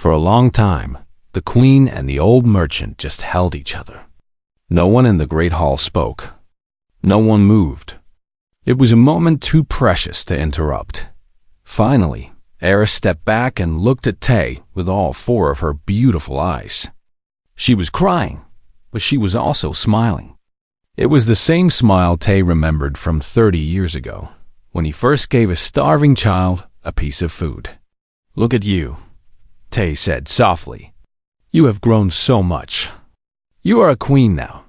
For a long time, the queen and the old merchant just held each other. No one in the great hall spoke. No one moved. It was a moment too precious to interrupt. Finally, Era stepped back and looked at Tay with all four of her beautiful eyes. She was crying, but she was also smiling. It was the same smile Tay remembered from 30 years ago, when he first gave a starving child a piece of food. "Look at you," Tay said softly. "You have grown so much. You are a queen now."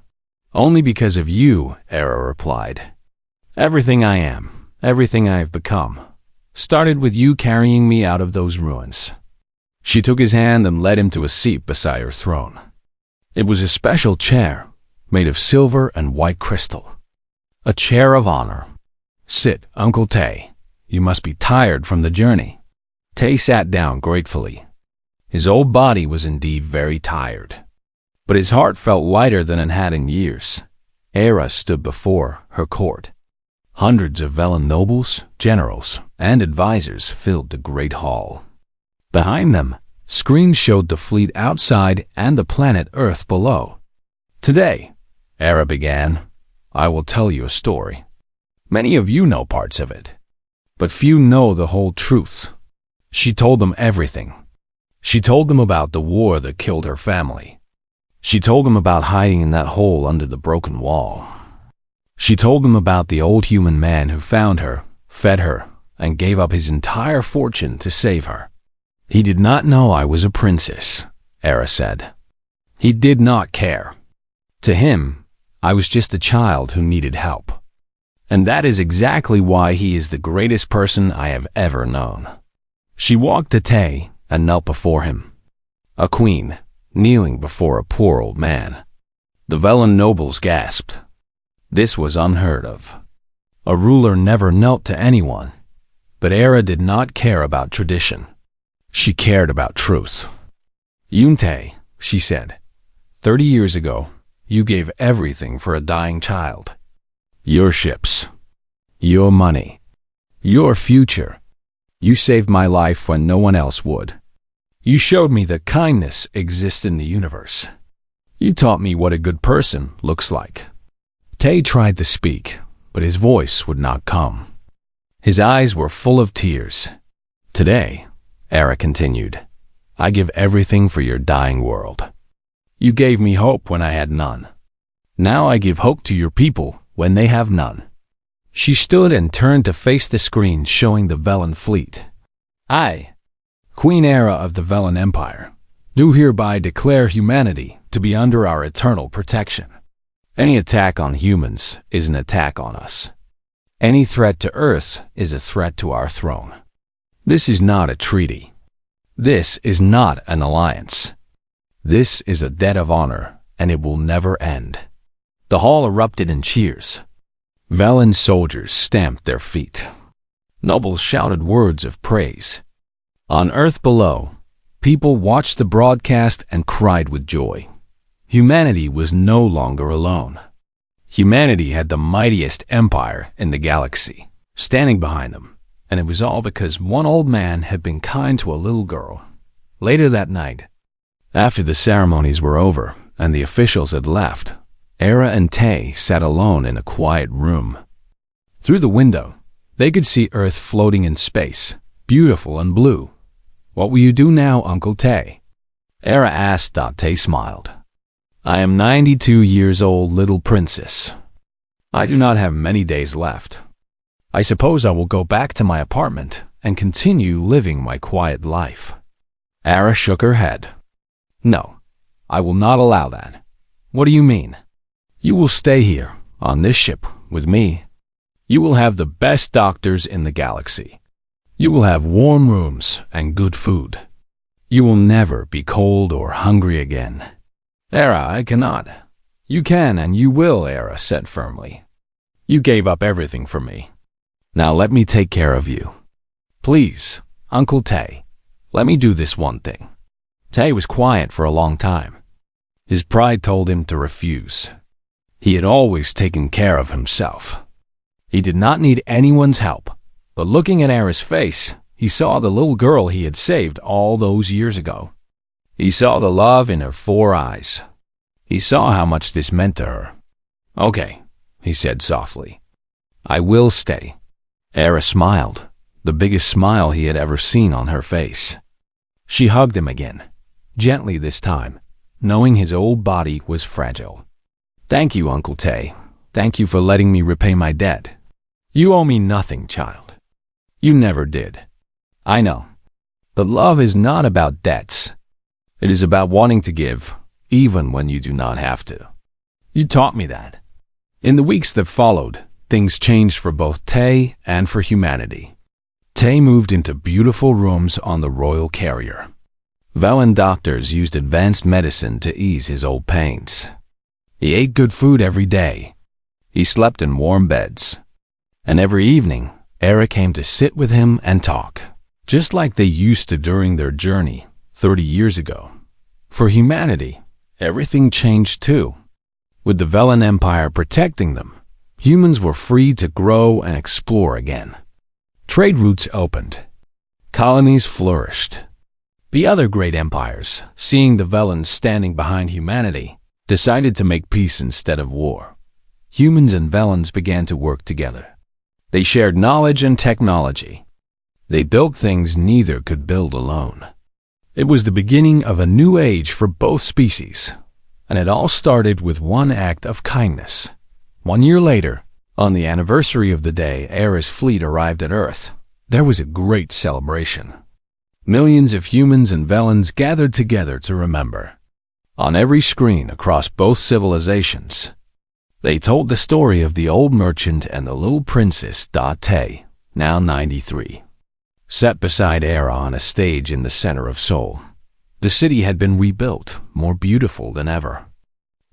"Only because of you," Era replied. "Everything I am, everything I have become, started with you carrying me out of those ruins." She took his hand and led him to a seat beside her throne. It was a special chair, made of silver and white crystal. A chair of honor. "Sit, Uncle Tay. You must be tired from the journey." Tay sat down gratefully. His old body was indeed very tired, but his heart felt lighter than it had in years. Era stood before her court. Hundreds of Velen nobles, generals, and advisors filled the great hall. Behind them, screens showed the fleet outside and the planet Earth below. "Today," Era began, "I will tell you a story. Many of you know parts of it, but few know the whole truth." She told them everything. She told them about the war that killed her family. She told them about hiding in that hole under the broken wall. She told them about the old human man who found her, fed her, and gave up his entire fortune to save her. "He did not know I was a princess," Era said. "He did not care. To him, I was just a child who needed help. And that is exactly why he is the greatest person I have ever known." She walked to Tay and knelt before him. A queen, kneeling before a poor old man. The Velen nobles gasped. This was unheard of. A ruler never knelt to anyone, but Era did not care about tradition. She cared about truth. "Yuntei," she said, 30 years ago, you gave everything for a dying child. Your ships, your money, your future. You saved my life when no one else would. You showed me that kindness exists in the universe. You taught me what a good person looks like." Tay tried to speak, but his voice would not come. His eyes were full of tears. "Today," Era continued, "I give everything for your dying world. You gave me hope when I had none. Now I give hope to your people when they have none." She stood and turned to face the screen showing the Velen fleet. "I, Queen Era of the Velen Empire, do hereby declare humanity to be under our eternal protection. Any attack on humans is an attack on us. Any threat to Earth is a threat to our throne. This is not a treaty. This is not an alliance. This is a debt of honor, and it will never end." The hall erupted in cheers. Velen soldiers stamped their feet. Nobles shouted words of praise. On Earth below, people watched the broadcast and cried with joy. Humanity was no longer alone. Humanity had the mightiest empire in the galaxy standing behind them, and it was all because one old man had been kind to a little girl. Later that night, after the ceremonies were over and the officials had left, Era and Tay sat alone in a quiet room. Through the window, they could see Earth floating in space, beautiful and blue. "What will you do now, Uncle Tay?" Era asked. Tay smiled. "I am 92 years old, little princess. I do not have many days left. I suppose I will go back to my apartment and continue living my quiet life." Era shook her head. "No, I will not allow that." "What do you mean?" "You will stay here, on this ship, with me. You will have the best doctors in the galaxy. You will have warm rooms and good food. You will never be cold or hungry again." "Era, I cannot." "You can and you will," Era said firmly. "You gave up everything for me. Now let me take care of you. Please, Uncle Tay, let me do this one thing." Tay was quiet for a long time. His pride told him to refuse. He had always taken care of himself. He did not need anyone's help, but looking at Era's face, he saw the little girl he had saved all those years ago. He saw the love in her 4 eyes. He saw how much this meant to her. "Okay," he said softly. "I will stay." Era smiled, the biggest smile he had ever seen on her face. She hugged him again, gently this time, knowing his old body was fragile. "Thank you, Uncle Tay. Thank you for letting me repay my debt. You owe me nothing, child. You never did. I know. But love is not about debts. It is about wanting to give, even when you do not have to. You taught me that." In the weeks that followed, things changed for both Tay and for humanity. Tay moved into beautiful rooms on the royal carrier. Velen doctors used advanced medicine to ease his old pains. He ate good food every day. He slept in warm beds. And every evening, Era came to sit with him and talk, just like they used to during their journey 30 years ago. For humanity, everything changed too. With the Velen Empire protecting them, humans were free to grow and explore again. Trade routes opened. Colonies flourished. The other great empires, seeing the Velens standing behind humanity, decided to make peace instead of war. Humans and Velens began to work together. They shared knowledge and technology. They built things neither could build alone. It was the beginning of a new age for both species, and it all started with one act of kindness. 1 year later, on the anniversary of the day Era's fleet arrived at Earth, there was a great celebration. Millions of humans and Velens gathered together to remember. On every screen across both civilizations, they told the story of the old merchant and the little princess Tay, now 93. Set beside Era on a stage in the center of Seoul, the city had been rebuilt, more beautiful than ever.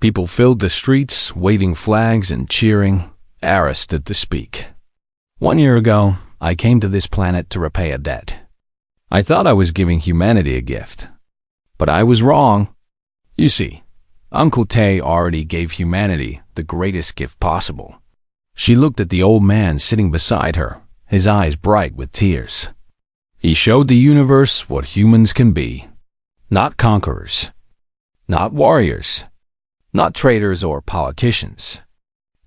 People filled the streets, waving flags and cheering. Era stood to speak. "1 year ago, I came to this planet to repay a debt. I thought I was giving humanity a gift, but I was wrong. You see, Uncle Tay already gave humanity the greatest gift possible." She looked at the old man sitting beside her, his eyes bright with tears. "He showed the universe what humans can be. Not conquerors, not warriors, not traitors or politicians,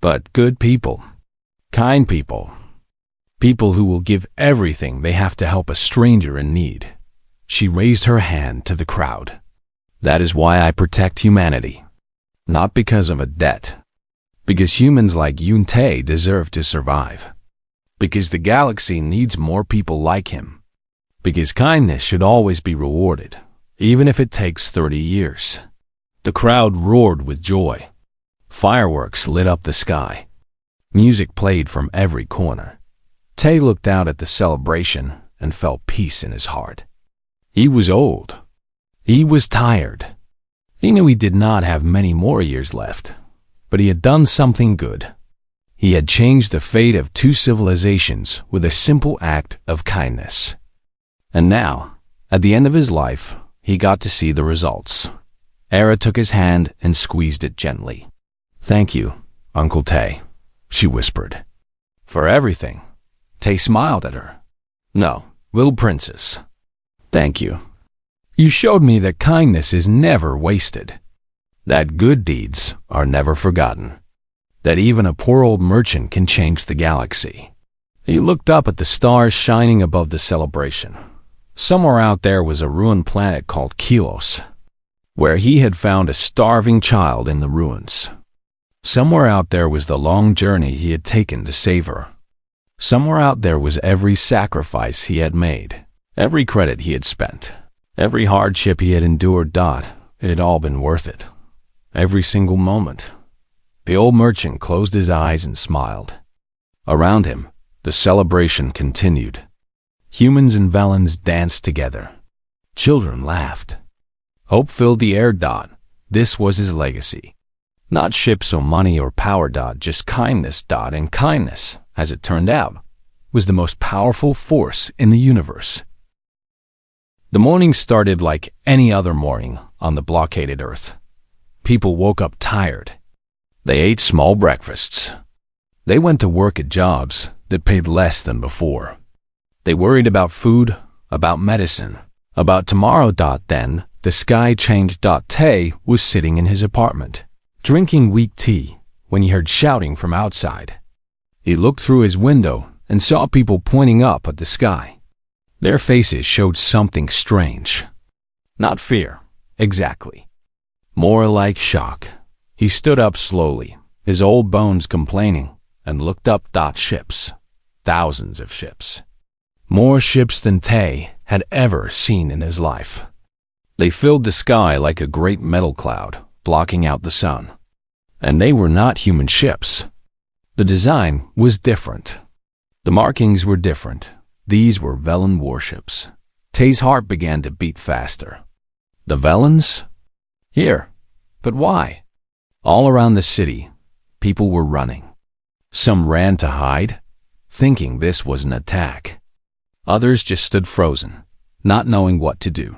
but good people, kind people, people who will give everything they have to help a stranger in need." She raised her hand to the crowd. "That is why I protect humanity. Not because of a debt. Because humans like Yun Tay deserve to survive. Because the galaxy needs more people like him. Because kindness should always be rewarded, even if it takes 30 years. The crowd roared with joy. Fireworks lit up the sky. Music played from every corner. Tay looked out at the celebration and felt peace in his heart. He was old. He was tired. He knew he did not have many more years left, but he had done something good. He had changed the fate of 2 civilizations with a simple act of kindness. And now, at the end of his life, he got to see the results. Era took his hand and squeezed it gently. "Thank you, Uncle Tay," she whispered. "For everything." Tay smiled at her. "No, little princess. Thank you. You showed me that kindness is never wasted. That good deeds are never forgotten. That even a poor old merchant can change the galaxy." He looked up at the stars shining above the celebration. Somewhere out there was a ruined planet called Kilos, where he had found a starving child in the ruins. Somewhere out there was the long journey he had taken to save her. Somewhere out there was every sacrifice he had made, every credit he had spent, every hardship he had endured. It had all been worth it. Every single moment. The old merchant closed his eyes and smiled. Around him, the celebration continued. Humans and Velens danced together. Children laughed. Hope filled the air. This was his legacy. Not ships or money or power. Just kindness. And kindness, as it turned out, was the most powerful force in the universe. The morning started like any other morning on the blockaded Earth. People woke up tired. They ate small breakfasts. They went to work at jobs that paid less than before. They worried about food, about medicine, about tomorrow. Then the sky changed. Tay was sitting in his apartment, drinking weak tea, when he heard shouting from outside. He looked through his window and saw people pointing up at the sky. Their faces showed something strange. Not fear, exactly. More like shock. He stood up slowly, his old bones complaining, and looked up. Ships. Thousands of ships. More ships than Tay had ever seen in his life. They filled the sky like a great metal cloud, blocking out the sun. And they were not human ships. The design was different. The markings were different. These were Velen warships. Tay's heart began to beat faster. The Velens? Here. But why? All around the city, people were running. Some ran to hide, thinking this was an attack. Others just stood frozen, not knowing what to do.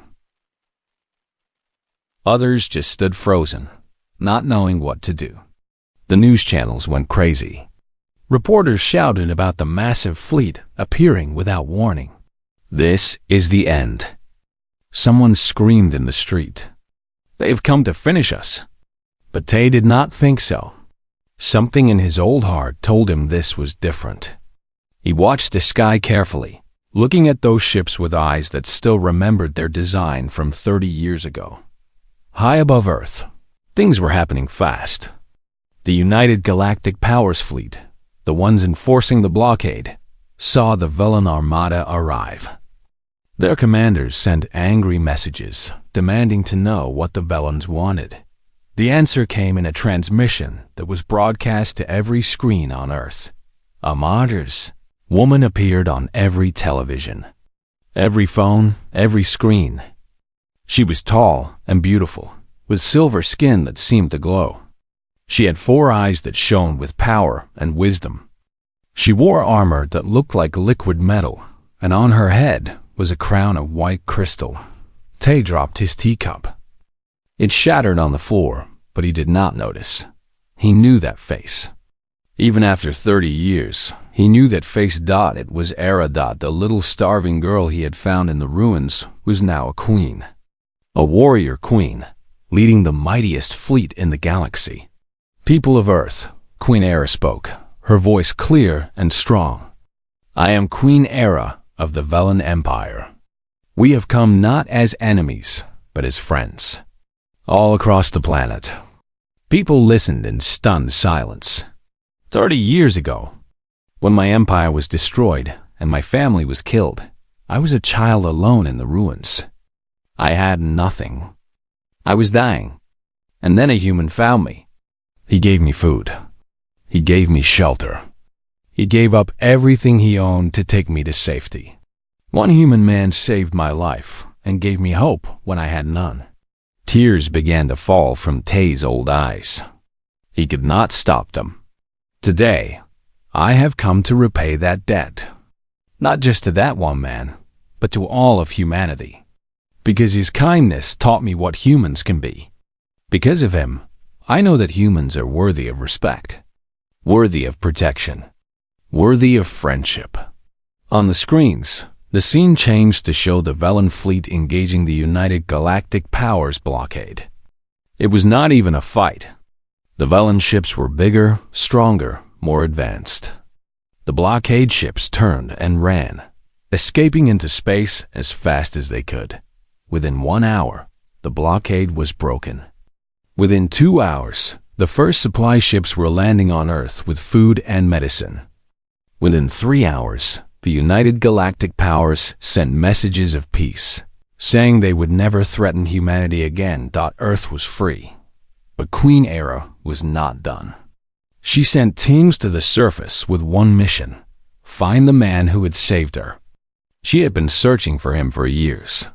The news channels went crazy. Reporters shouted about the massive fleet appearing without warning. This is the end. Someone screamed in the street. They've come to finish us. But Tay did not think so. Something in his old heart told him this was different. He watched the sky carefully, looking at those ships with eyes that still remembered their design from 30 years ago. High above Earth, things were happening fast. The United Galactic Powers fleet, the ones enforcing the blockade, saw the Velen Armada arrive. Their commanders sent angry messages, demanding to know what the Velens wanted. The answer came in a transmission that was broadcast to every screen on Earth. A martyr's woman appeared on every television, every phone, every screen. She was tall and beautiful, with silver skin that seemed to glow. She had 4 eyes that shone with power and wisdom. She wore armor that looked like liquid metal, and on her head was a crown of white crystal. Tay dropped his teacup. It shattered on the floor, but he did not notice. He knew that face. Even after 30 years, he knew that face. It was Era. The little starving girl he had found in the ruins was now a queen. A warrior queen, leading the mightiest fleet in the galaxy. People of Earth, Queen Era spoke, her voice clear and strong. I am Queen Era of the Velen Empire. We have come not as enemies, but as friends. All across the planet, people listened in stunned silence. 30 years ago, when my empire was destroyed and my family was killed, I was a child alone in the ruins. I had nothing. I was dying, and then a human found me. He gave me food. He gave me shelter. He gave up everything he owned to take me to safety. One human man saved my life and gave me hope when I had none. Tears began to fall from Tay's old eyes. He could not stop them. Today, I have come to repay that debt. Not just to that one man, but to all of humanity. Because his kindness taught me what humans can be. Because of him, I know that humans are worthy of respect, worthy of protection, worthy of friendship. On the screens, the scene changed to show the Velen fleet engaging the United Galactic Powers blockade. It was not even a fight. The Velen ships were bigger, stronger, more advanced. The blockade ships turned and ran, escaping into space as fast as they could. Within 1 hour, the blockade was broken. Within 2 hours, the first supply ships were landing on Earth with food and medicine. Within 3 hours, the United Galactic Powers sent messages of peace, saying they would never threaten humanity again. Earth was free. But Queen Era was not done. She sent teams to the surface with one mission: find the man who had saved her. She had been searching for him for years.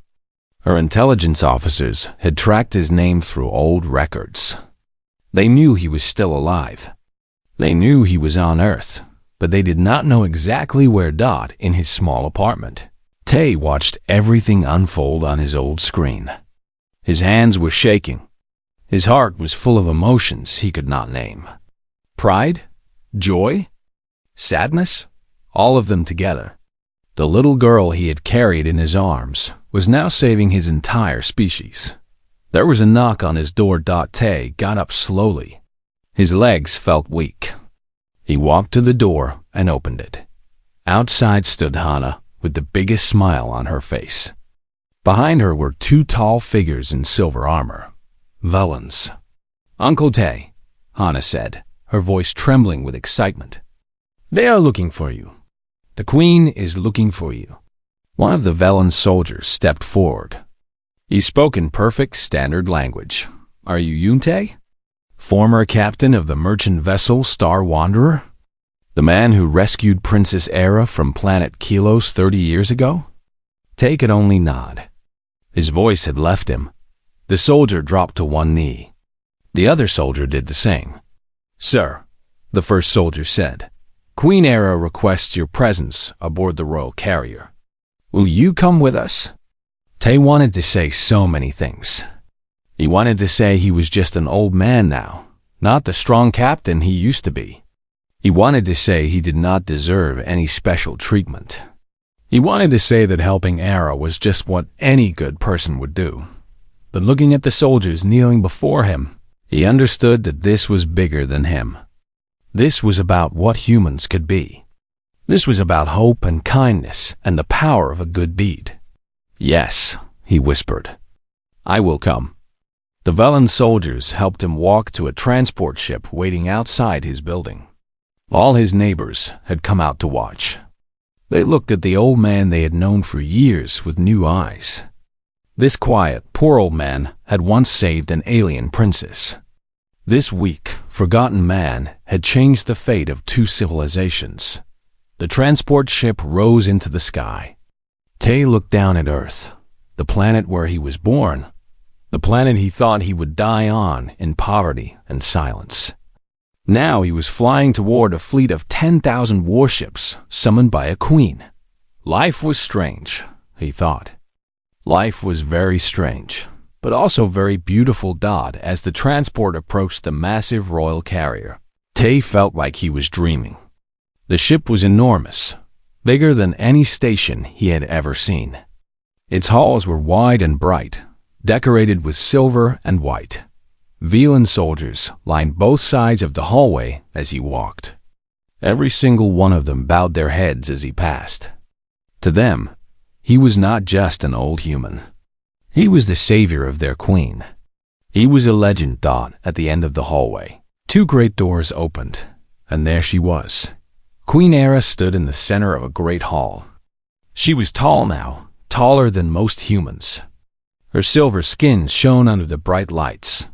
Her intelligence officers had tracked his name through old records. They knew he was still alive. They knew he was on Earth, but they did not know exactly where. In his small apartment, Tay watched everything unfold on his old screen. His hands were shaking. His heart was full of emotions he could not name. Pride, joy, sadness, all of them together. The little girl he had carried in his arms was now saving his entire species. There was a knock on his door. Tay got up slowly. His legs felt weak. He walked to the door and opened it. Outside stood Hana with the biggest smile on her face. Behind her were two tall figures in silver armor. Villains. "Uncle Tay," Hana said, her voice trembling with excitement. "They are looking for you. The Queen is looking for you." One of the Velen soldiers stepped forward. He spoke in perfect standard language. "Are you Yuntei? Former captain of the merchant vessel Star Wanderer? The man who rescued Princess Era from planet Kilos 30 years ago?" Tay could only nod. His voice had left him. The soldier dropped to one knee. The other soldier did the same. "Sir," the first soldier said, "Queen Era requests your presence aboard the royal carrier. Will you come with us?" Tay wanted to say so many things. He wanted to say he was just an old man now, not the strong captain he used to be. He wanted to say he did not deserve any special treatment. He wanted to say that helping Era was just what any good person would do. But looking at the soldiers kneeling before him, he understood that this was bigger than him. This was about what humans could be. This was about hope and kindness and the power of a good deed. "Yes," he whispered. "I will come." The Velen soldiers helped him walk to a transport ship waiting outside his building. All his neighbors had come out to watch. They looked at the old man they had known for years with new eyes. This quiet, poor old man had once saved an alien princess. This weak, forgotten man had changed the fate of two civilizations. The transport ship rose into the sky. Tay looked down at Earth, the planet where he was born, the planet he thought he would die on in poverty and silence. Now he was flying toward a fleet of 10,000 warships summoned by a queen. Life was strange, he thought. Life was very strange, but also very beautiful. As the transport approached the massive royal carrier, Tay felt like he was dreaming. The ship was enormous, bigger than any station he had ever seen. Its halls were wide and bright, decorated with silver and white. Velen soldiers lined both sides of the hallway as he walked. Every single one of them bowed their heads as he passed. To them, he was not just an old human. He was the savior of their queen. He was a legend. At the end of the hallway, two great doors opened, and there she was. Queen Era stood in the center of a great hall. She was tall now, taller than most humans. Her silver skin shone under the bright lights.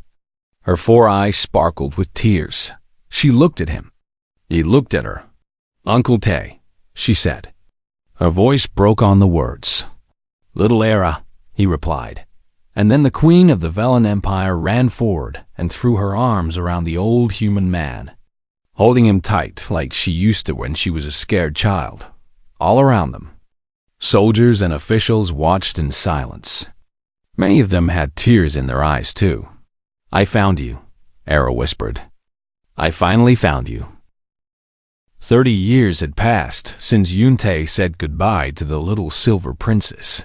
Her 4 eyes sparkled with tears. She looked at him. He looked at her. "Uncle Tay," she said. Her voice broke on the words. "Little Era," he replied. And then the queen of the Velen Empire ran forward and threw her arms around the old human man, holding him tight like she used to when she was a scared child. All around them, soldiers and officials watched in silence. Many of them had tears in their eyes too. "I found you," Era whispered. "I finally found you." 30 years had passed since Yuntei said goodbye to the little silver princess.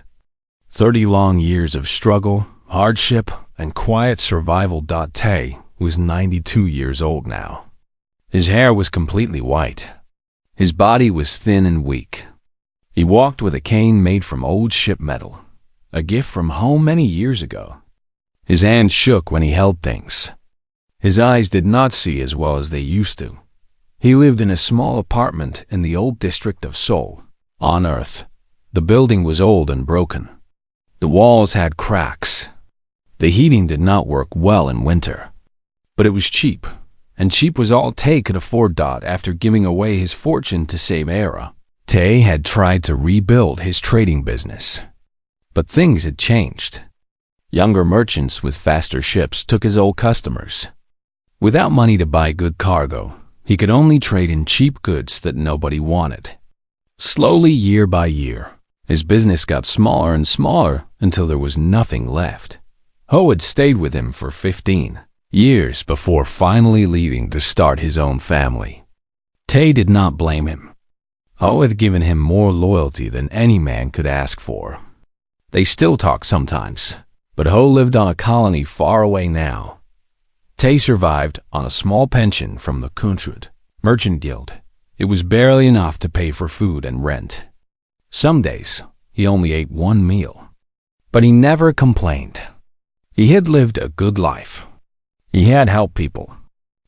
30 long years of struggle, hardship, and quiet survival. Tay was 92 years old now. His hair was completely white. His body was thin and weak. He walked with a cane made from old ship metal, a gift from home many years ago. His hands shook when he held things. His eyes did not see as well as they used to. He lived in a small apartment in the old district of Seoul, on Earth. The building was old and broken. The walls had cracks. The heating did not work well in winter. But it was cheap, and cheap was all Tay could afford. After giving away his fortune to save Era, Tay had tried to rebuild his trading business. But things had changed. Younger merchants with faster ships took his old customers. Without money to buy good cargo, he could only trade in cheap goods that nobody wanted. Slowly, year by year, his business got smaller and smaller until there was nothing left. Ho had stayed with him for 15 years before finally leaving to start his own family. Tay did not blame him. Ho had given him more loyalty than any man could ask for. They still talk sometimes, but Ho lived on a colony far away now. Tay survived on a small pension from the Kuntrud merchant guild. It was barely enough to pay for food and rent. Some days, he only ate one meal. But he never complained. He had lived a good life. He had helped people.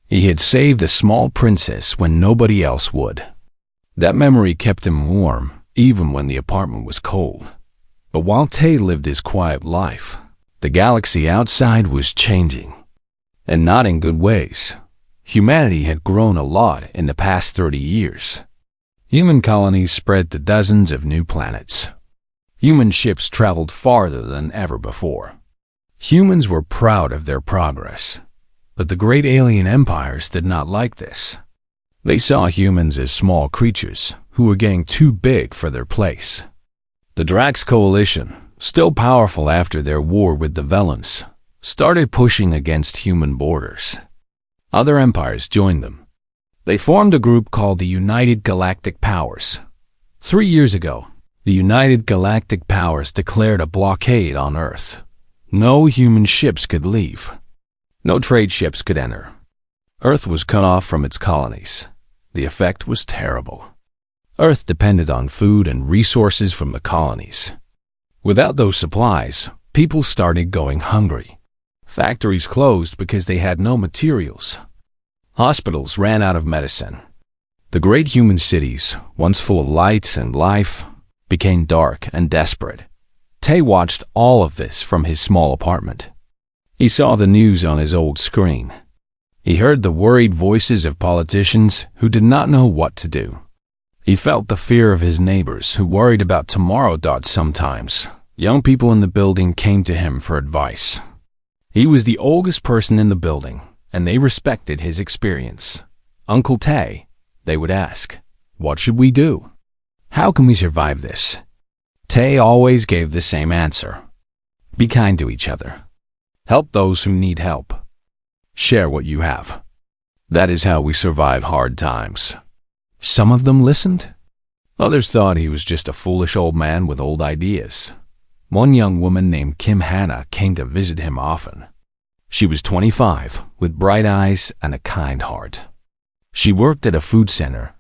He had saved a small princess when nobody else would. That memory kept him warm, even when the apartment was cold. But while Tay lived his quiet life, the galaxy outside was changing. And not in good ways. Humanity had grown a lot in the past 30 years. Human colonies spread to dozens of new planets. Human ships traveled farther than ever before. Humans were proud of their progress, but the great alien empires did not like this. They saw humans as small creatures who were getting too big for their place. The Drax Coalition, still powerful after their war with the Velans, started pushing against human borders. Other empires joined them. They formed a group called the United Galactic Powers. 3 years ago, the United Galactic Powers declared a blockade on Earth. No human ships could leave. No trade ships could enter. Earth was cut off from its colonies. The effect was terrible. Earth depended on food and resources from the colonies. Without those supplies, people started going hungry. Factories closed because they had no materials. Hospitals ran out of medicine. The great human cities, once full of light and life, became dark and desperate. Tay watched all of this from his small apartment. He saw the news on his old screen. He heard the worried voices of politicians who did not know what to do. He felt the fear of his neighbors who worried about tomorrow. Sometimes, young people in the building came to him for advice. He was the oldest person in the building, and they respected his experience. Uncle Tay, they would ask, what should we do? How can we survive this? Tay always gave the same answer. Be kind to each other. Help those who need help. Share what you have. That is how we survive hard times. Some of them listened. Others thought he was just a foolish old man with old ideas. One young woman named Kim Hannah came to visit him often. She was 25, with bright eyes and a kind heart. She worked at a food center,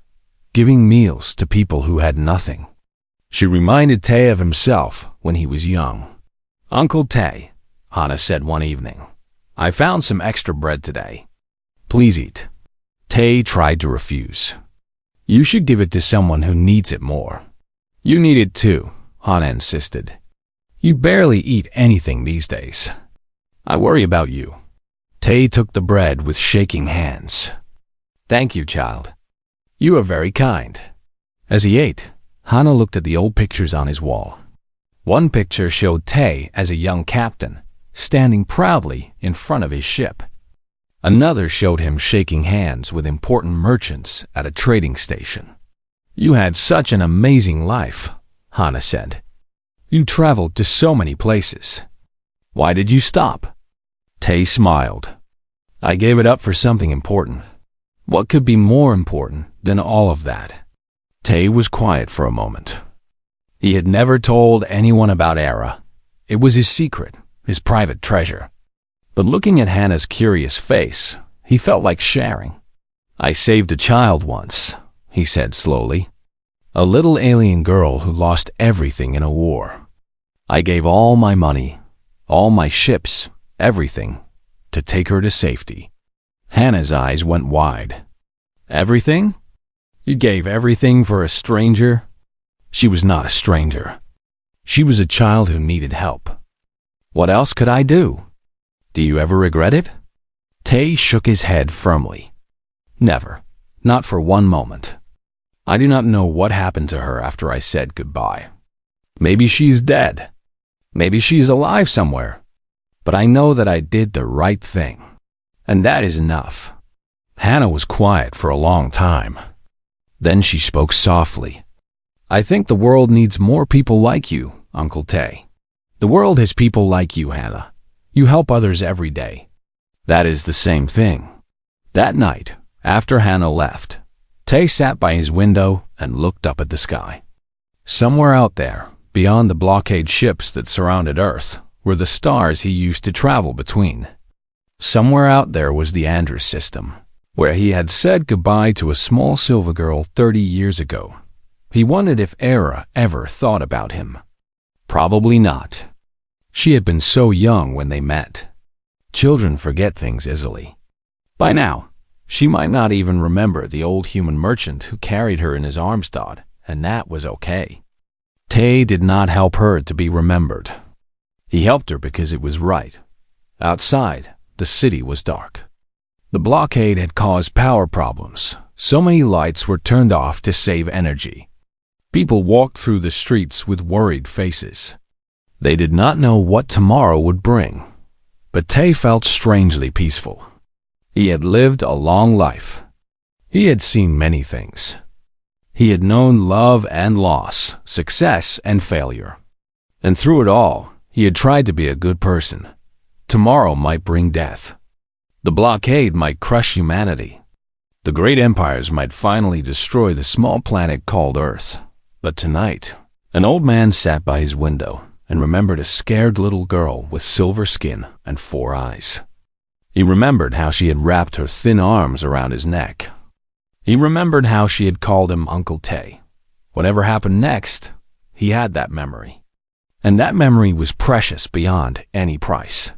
giving meals to people who had nothing. She reminded Tay of himself when he was young. Uncle Tay, Hannah said one evening, I found some extra bread today. Please eat. Tay tried to refuse. You should give it to someone who needs it more. You need it too, Hannah insisted. You barely eat anything these days. I worry about you. Tay took the bread with shaking hands. Thank you, child. You are very kind. As he ate, Hannah looked at the old pictures on his wall. One picture showed Tay as a young captain, standing proudly in front of his ship. Another showed him shaking hands with important merchants at a trading station. You had such an amazing life, Hannah said. You traveled to so many places. Why did you stop? Tay smiled. I gave it up for something important. What could be more important than all of that? Tay was quiet for a moment. He had never told anyone about Era. It was his secret, his private treasure. But looking at Hannah's curious face, he felt like sharing. I saved a child once, he said slowly. A little alien girl who lost everything in a war. I gave all my money, all my ships, everything, to take her to safety. Hannah's eyes went wide. Everything? You gave everything for a stranger? She was not a stranger. She was a child who needed help. What else could I do? Do you ever regret it? Tay shook his head firmly. Never. Not for one moment. I do not know what happened to her after I said goodbye. Maybe she's dead. Maybe she's alive somewhere. But I know that I did the right thing. And that is enough. Hannah was quiet for a long time. Then she spoke softly. I think the world needs more people like you, Uncle Tay. The world has people like you, Hannah. You help others every day. That is the same thing. That night, after Hannah left, Tay sat by his window and looked up at the sky. Somewhere out there, beyond the blockade ships that surrounded Earth, were the stars he used to travel between. Somewhere out there was the Andrus system, where he had said goodbye to a small silver girl 30 years ago. He wondered if Era ever thought about him. Probably not. She had been so young when they met. Children forget things easily. By now, she might not even remember the old human merchant who carried her in his armstod, and that was okay. Tay did not help her to be remembered. He helped her because it was right. Outside, the city was dark. The blockade had caused power problems. So many lights were turned off to save energy. People walked through the streets with worried faces. They did not know what tomorrow would bring. But Tay felt strangely peaceful. He had lived a long life. He had seen many things. He had known love and loss, success and failure. And through it all, he had tried to be a good person. Tomorrow might bring death. The blockade might crush humanity. The great empires might finally destroy the small planet called Earth. But tonight, an old man sat by his window and remembered a scared little girl with silver skin and 4 eyes. He remembered how she had wrapped her thin arms around his neck. He remembered how she had called him Uncle Tay. Whatever happened next, he had that memory. And that memory was precious beyond any price.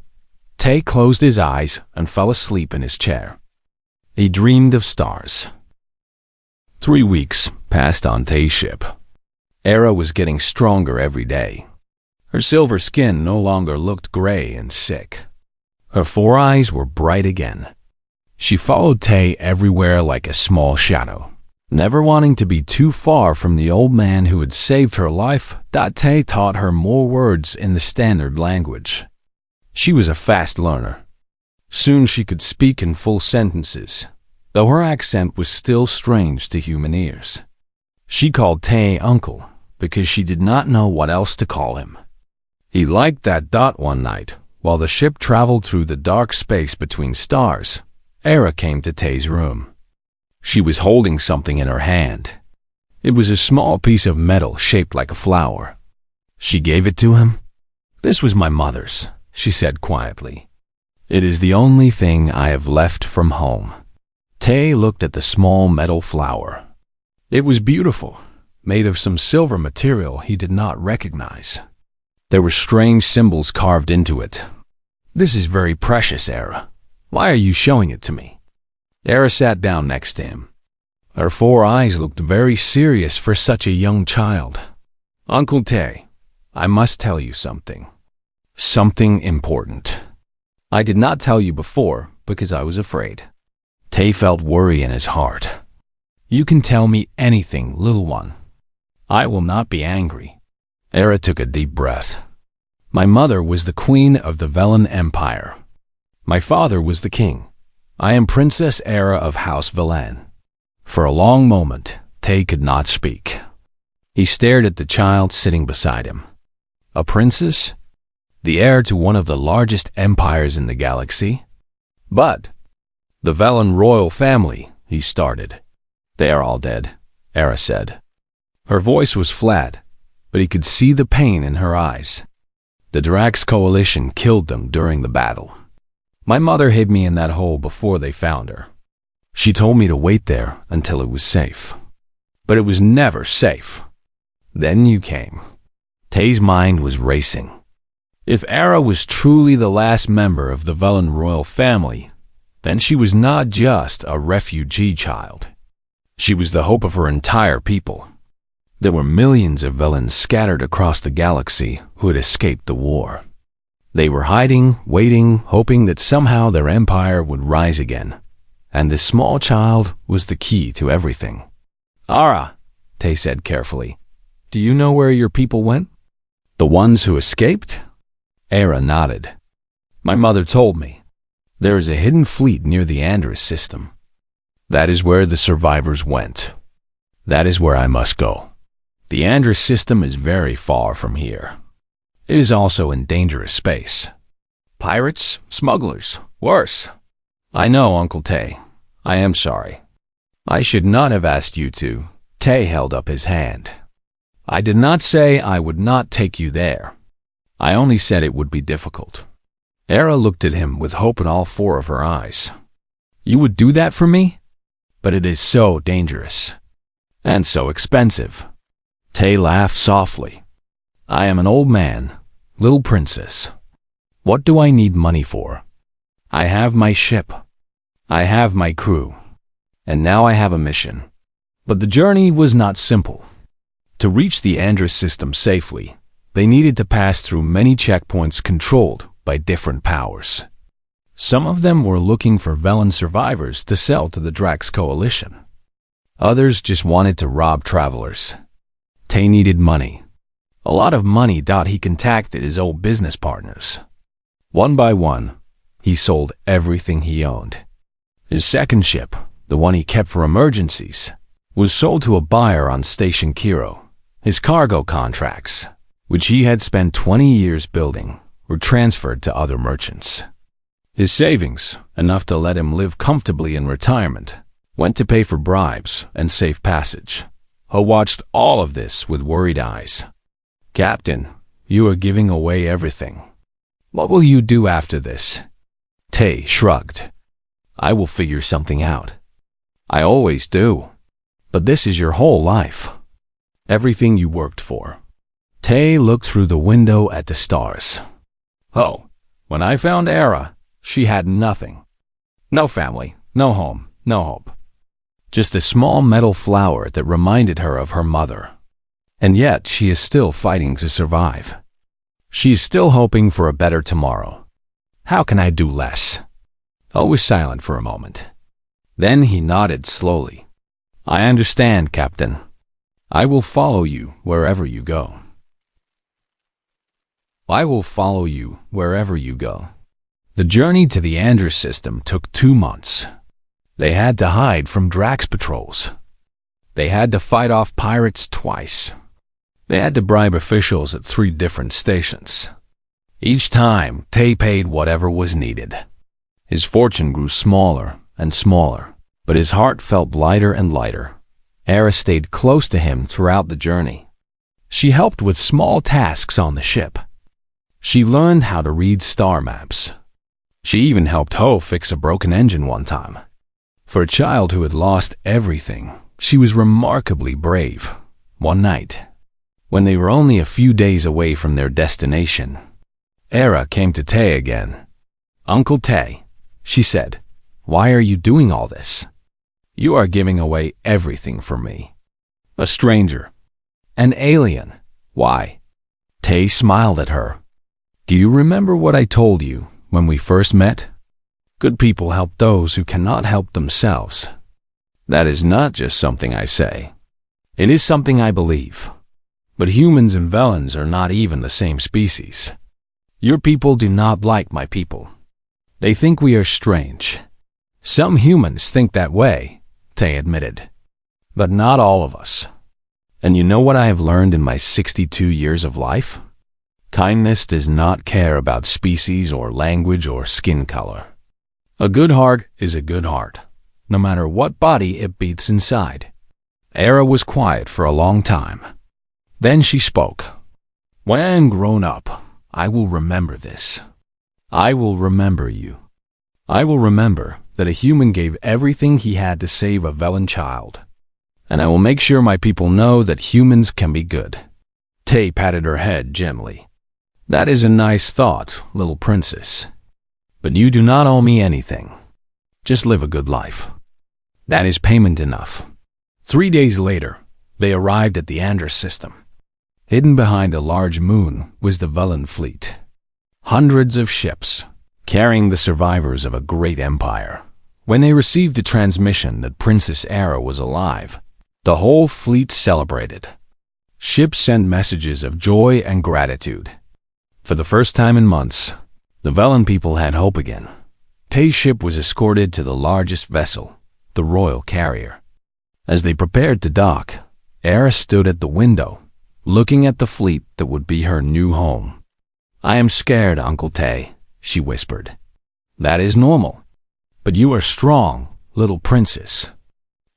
Tay closed his eyes and fell asleep in his chair. He dreamed of stars. 3 weeks passed on Tay's ship. Era was getting stronger every day. Her silver skin no longer looked gray and sick. Her 4 eyes were bright again. She followed Tay everywhere like a small shadow. Never wanting to be too far from the old man who had saved her life, Tay taught her more words in the standard language. She was a fast learner. Soon she could speak in full sentences, though her accent was still strange to human ears. She called Tay Uncle because she did not know what else to call him. He liked that. One night, while the ship traveled through the dark space between stars, Era came to Tay's room. She was holding something in her hand. It was a small piece of metal shaped like a flower. She gave it to him. "This was my mother's," she said quietly. "It is the only thing I have left from home." Tay looked at the small metal flower. It was beautiful, made of some silver material he did not recognize. There were strange symbols carved into it. "This is very precious, Era. Why are you showing it to me?" Era sat down next to him. Her 4 eyes looked very serious for such a young child. "Uncle Tay, I must tell you something. Something important. I did not tell you before because I was afraid." Tay felt worry in his heart. "You can tell me anything, little one. I will not be angry." Era took a deep breath. "My mother was the queen of the Velen Empire. My father was the king. I am Princess Era of House Velen." For a long moment, Tay could not speak. He stared at the child sitting beside him. A princess? The heir to one of the largest empires in the galaxy? "But the Velen royal family," he started. "They are all dead," Era said. Her voice was flat, but he could see the pain in her eyes. "The Drax coalition killed them during the battle. My mother hid me in that hole before they found her. She told me to wait there until it was safe. But it was never safe. Then you came." Tay's mind was racing. If Era was truly the last member of the Velen royal family, then she was not just a refugee child. She was the hope of her entire people. There were millions of Velens scattered across the galaxy who had escaped the war. They were hiding, waiting, hoping that somehow their empire would rise again. And this small child was the key to everything. "Ara," Tay said carefully, "do you know where your people went? The ones who escaped?" Era nodded. "My mother told me. There is a hidden fleet near the Andrus system. That is where the survivors went. That is where I must go. The Andrus system is very far from here. It is also in dangerous space. Pirates, smugglers, worse. I know, Uncle Tay. I am sorry. I should not have asked you to." Tay held up his hand. I did not say I would not take you there. I only said it would be difficult. Era looked at him with hope in all four of her eyes. You would do that for me? But it is so dangerous. And so expensive. Tay laughed softly. I am an old man, little princess. What do I need money for? I have my ship. I have my crew. And now I have a mission. But the journey was not simple. To reach the Andrus system safely, they needed to pass through many checkpoints controlled by different powers. Some of them were looking for Velen survivors to sell to the Drax Coalition. Others just wanted to rob travelers. Tay needed money. A lot of money. He contacted his old business partners. One by one, he sold everything he owned. His second ship, the one he kept for emergencies, was sold to a buyer on Station Kiro. His cargo contracts, which he had spent 20 years building, were transferred to other merchants. His savings, enough to let him live comfortably in retirement, went to pay for bribes and safe passage. Ho watched all of this with worried eyes. Captain, you are giving away everything. What will you do after this? Tay shrugged. I will figure something out. I always do. But this is your whole life. Everything you worked for. Tay looked through the window at the stars. Oh, when I found Era, she had nothing. No family, no home, no hope. Just a small metal flower that reminded her of her mother. And yet she is still fighting to survive. She is still hoping for a better tomorrow. How can I do less? O was silent for a moment. Then he nodded slowly. I understand, Captain. I will follow you wherever you go. I will follow you wherever you go. The journey to the Andrus system took 2 months. They had to hide from Drax patrols. They had to fight off pirates twice. They had to bribe officials at 3 different stations. Each time, Tay paid whatever was needed. His fortune grew smaller and smaller, but his heart felt lighter and lighter. Era stayed close to him throughout the journey. She helped with small tasks on the ship. She learned how to read star maps. She even helped Ho fix a broken engine one time. For a child who had lost everything, she was remarkably brave. One night, when they were only a few days away from their destination, Era came to Tay again. Uncle Tay, she said, why are you doing all this? You are giving away everything for me. A stranger. An alien. Why? Tay smiled at her. Do you remember what I told you when we first met? Good people help those who cannot help themselves. That is not just something I say. It is something I believe. But humans and Velens are not even the same species. Your people do not like my people. They think we are strange. Some humans think that way, Tay admitted. But not all of us. And you know what I have learned in my 62 years of life? Kindness does not care about species or language or skin color. A good heart is a good heart, no matter what body it beats inside. Era was quiet for a long time. Then she spoke. When I am grown up, I will remember this. I will remember you. I will remember that a human gave everything he had to save a Velen child. And I will make sure my people know that humans can be good. Tay patted her head gently. That is a nice thought, little princess. But you do not owe me anything. Just live a good life. That is payment enough. 3 days later, they arrived at the Andrus system. Hidden behind a large moon was the Velen fleet. Hundreds of ships, carrying the survivors of a great empire. When they received the transmission that Princess Era was alive, the whole fleet celebrated. Ships sent messages of joy and gratitude. For the first time in months, the Velen people had hope again. Tay's ship was escorted to the largest vessel, the royal carrier. As they prepared to dock, Era stood at the window, looking at the fleet that would be her new home. I am scared, Uncle Tay, she whispered. That is normal. But you are strong, little princess.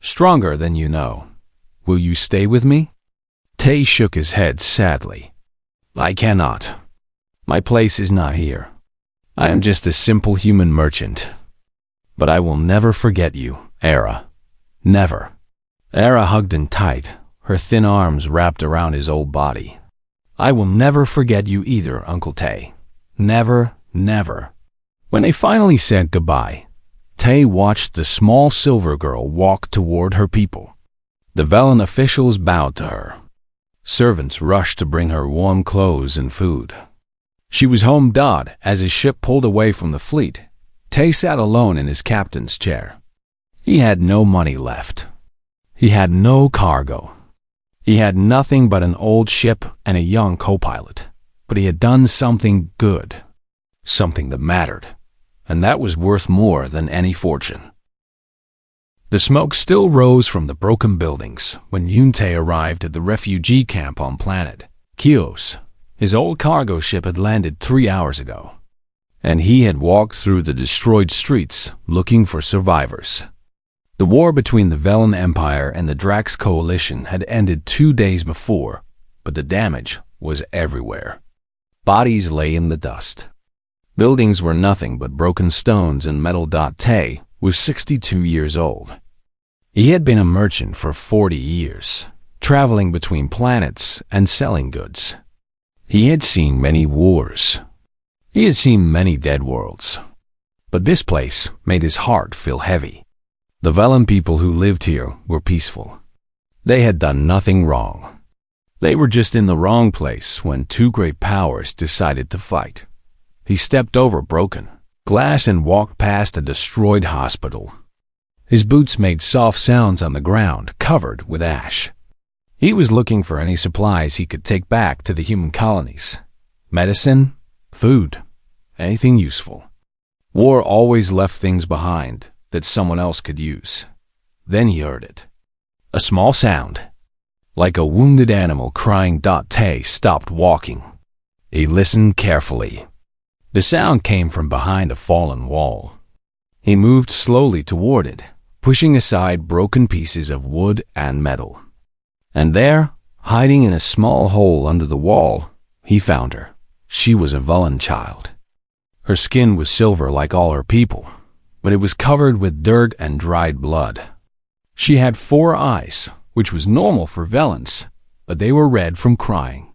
Stronger than you know. Will you stay with me? Tay shook his head sadly. I cannot. My place is not here. I am just a simple human merchant. But I will never forget you, Era. Never. Era hugged him tight, her thin arms wrapped around his old body. I will never forget you either, Uncle Tay. Never, never. When they finally said goodbye, Tay watched the small silver girl walk toward her people. The Velen officials bowed to her. Servants rushed to bring her warm clothes and food. She was home. As his ship pulled away from the fleet, Tay sat alone in his captain's chair. He had no money left. He had no cargo. He had nothing but an old ship and a young co-pilot. But he had done something good, something that mattered, and that was worth more than any fortune. The smoke still rose from the broken buildings when Yuntei arrived at the refugee camp on planet Kios. His old cargo ship had landed 3 hours ago, and he had walked through the destroyed streets looking for survivors. The war between the Velen Empire and the Drax Coalition had ended 2 days before, but the damage was everywhere. Bodies lay in the dust. Buildings were nothing but broken stones and metal. Tay was 62 years old. He had been a merchant for 40 years, traveling between planets and selling goods. He had seen many wars. He had seen many dead worlds. But this place made his heart feel heavy. The Velen people who lived here were peaceful. They had done nothing wrong. They were just in the wrong place when two great powers decided to fight. He stepped over broken glass and walked past a destroyed hospital. His boots made soft sounds on the ground covered with ash. He was looking for any supplies he could take back to the human colonies. Medicine, food, anything useful. War always left things behind that someone else could use. Then he heard it. A small sound, like a wounded animal crying. Tay stopped walking. He listened carefully. The sound came from behind a fallen wall. He moved slowly toward it, pushing aside broken pieces of wood and metal. And there, hiding in a small hole under the wall, he found her. She was a Velen child. Her skin was silver like all her people, but it was covered with dirt and dried blood. She had 4 eyes, which was normal for Velens, but they were red from crying.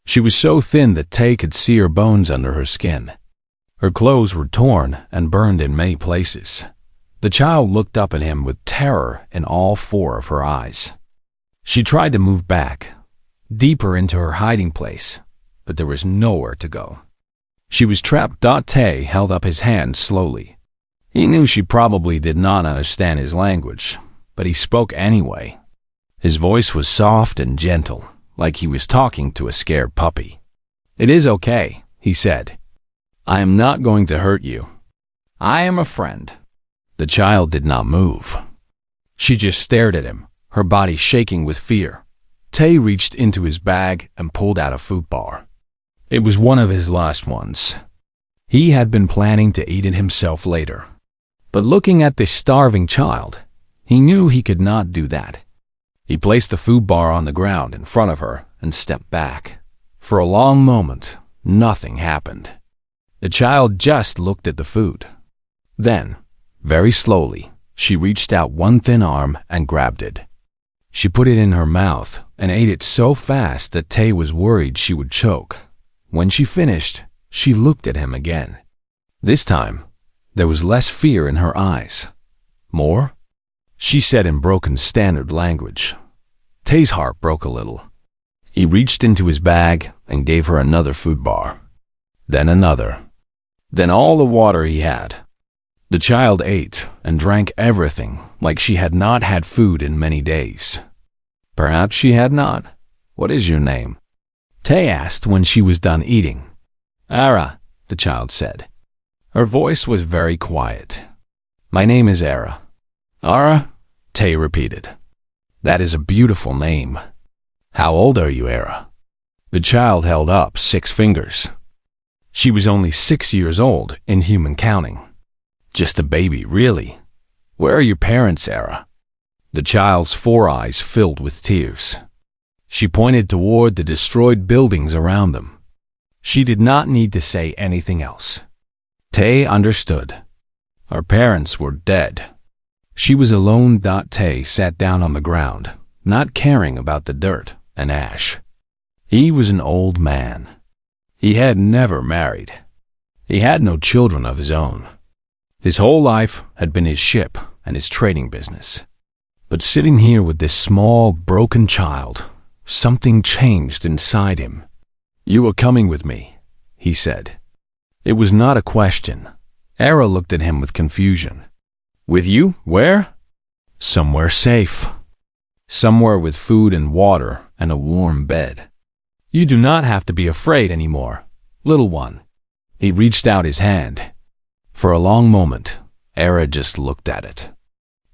She was so thin that Tay could see her bones under her skin. Her clothes were torn and burned in many places. The child looked up at him with terror in all 4 of her eyes. She tried to move back, deeper into her hiding place, but there was nowhere to go. She was trapped. Tay held up his hand slowly. He knew she probably did not understand his language, but he spoke anyway. His voice was soft and gentle, like he was talking to a scared puppy. "It is okay," he said. "I am not going to hurt you. I am a friend." The child did not move. She just stared at him, her body shaking with fear. Tay reached into his bag and pulled out a food bar. It was one of his last ones. He had been planning to eat it himself later. But looking at this starving child, he knew he could not do that. He placed the food bar on the ground in front of her and stepped back. For a long moment, nothing happened. The child just looked at the food. Then, very slowly, she reached out one thin arm and grabbed it. She put it in her mouth and ate it so fast that Tay was worried she would choke. When she finished, she looked at him again. This time, there was less fear in her eyes. "More?" she said in broken standard language. Tay's heart broke a little. He reached into his bag and gave her another food bar. Then another. Then all the water he had. The child ate and drank everything like she had not had food in many days. Perhaps she had not. "What is your name?" Tay asked when she was done eating. "Ara," the child said. Her voice was very quiet. "My name is Ara." "Ara?" Tay repeated. "That is a beautiful name. How old are you, Ara?" The child held up 6 fingers. She was only 6 years old in human counting. Just a baby, really. "Where are your parents, Ara?" The child's 4 eyes filled with tears. She pointed toward the destroyed buildings around them. She did not need to say anything else. Tay understood. Her parents were dead. She was alone. Tay sat down on the ground, not caring about the dirt and ash. He was an old man. He had never married. He had no children of his own. His whole life had been his ship and his trading business. But sitting here with this small, broken child, something changed inside him. "You are coming with me," he said. It was not a question. Era looked at him with confusion. "With you? Where?" "Somewhere safe. Somewhere with food and water and a warm bed. You do not have to be afraid anymore, little one." He reached out his hand. For a long moment, Era just looked at it.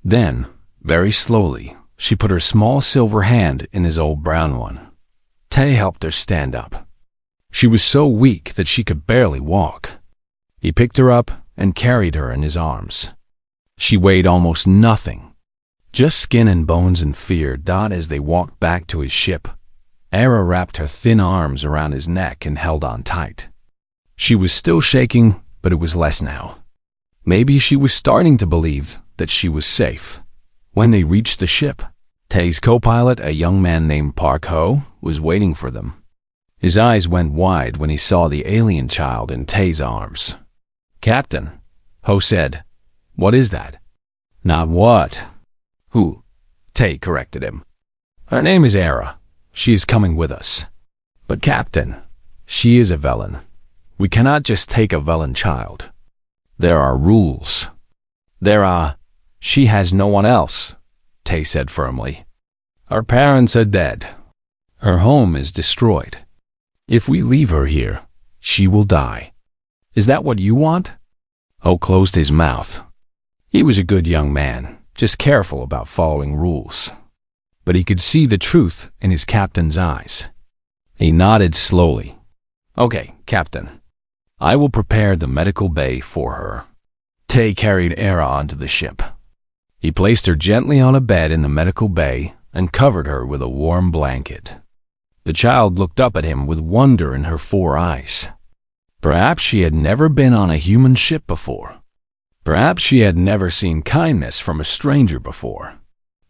Then, very slowly, she put her small silver hand in his old brown one. Tay helped her stand up. She was so weak that she could barely walk. He picked her up and carried her in his arms. She weighed almost nothing, just skin and bones and fear. As they walked back to his ship, Era wrapped her thin arms around his neck and held on tight. She was still shaking, but it was less now. Maybe she was starting to believe that she was safe. When they reached the ship, Tay's co-pilot, a young man named Park Ho, was waiting for them. His eyes went wide when he saw the alien child in Tay's arms. "Captain," Ho said. "What is that?" "Not what." "Who?" Tay corrected him. "Her name is Era. She is coming with us." "But Captain, she is a Velen. We cannot just take a Velen child. There are rules." She has no one else," Tay said firmly. "Her parents are dead. Her home is destroyed. If we leave her here, she will die. Is that what you want?" Ho closed his mouth. He was a good young man, just careful about following rules. But he could see the truth in his captain's eyes. He nodded slowly. "Okay, Captain. I will prepare the medical bay for her." Tay carried Era onto the ship. He placed her gently on a bed in the medical bay and covered her with a warm blanket. The child looked up at him with wonder in her 4 eyes. Perhaps she had never been on a human ship before. Perhaps she had never seen kindness from a stranger before.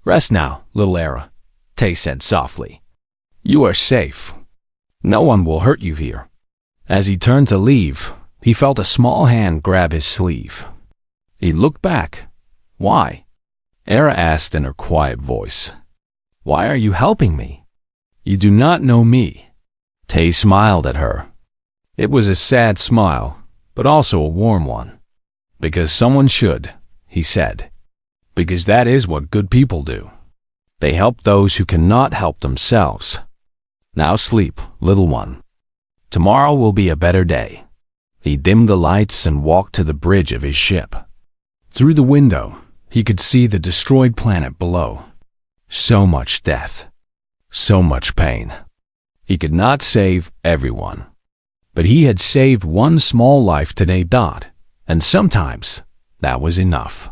"Rest now, little Era," Tay said softly. "You are safe. No one will hurt you here." As he turned to leave, he felt a small hand grab his sleeve. He looked back. "Why?" Era asked in her quiet voice. "Why are you helping me? You do not know me." Tay smiled at her. It was a sad smile, but also a warm one. "Because someone should," he said. "Because that is what good people do. They help those who cannot help themselves. Now sleep, little one. Tomorrow will be a better day." He dimmed the lights and walked to the bridge of his ship. Through the window, he could see the destroyed planet below. So much death. So much pain. He could not save everyone. But he had saved one small life today. And sometimes that was enough.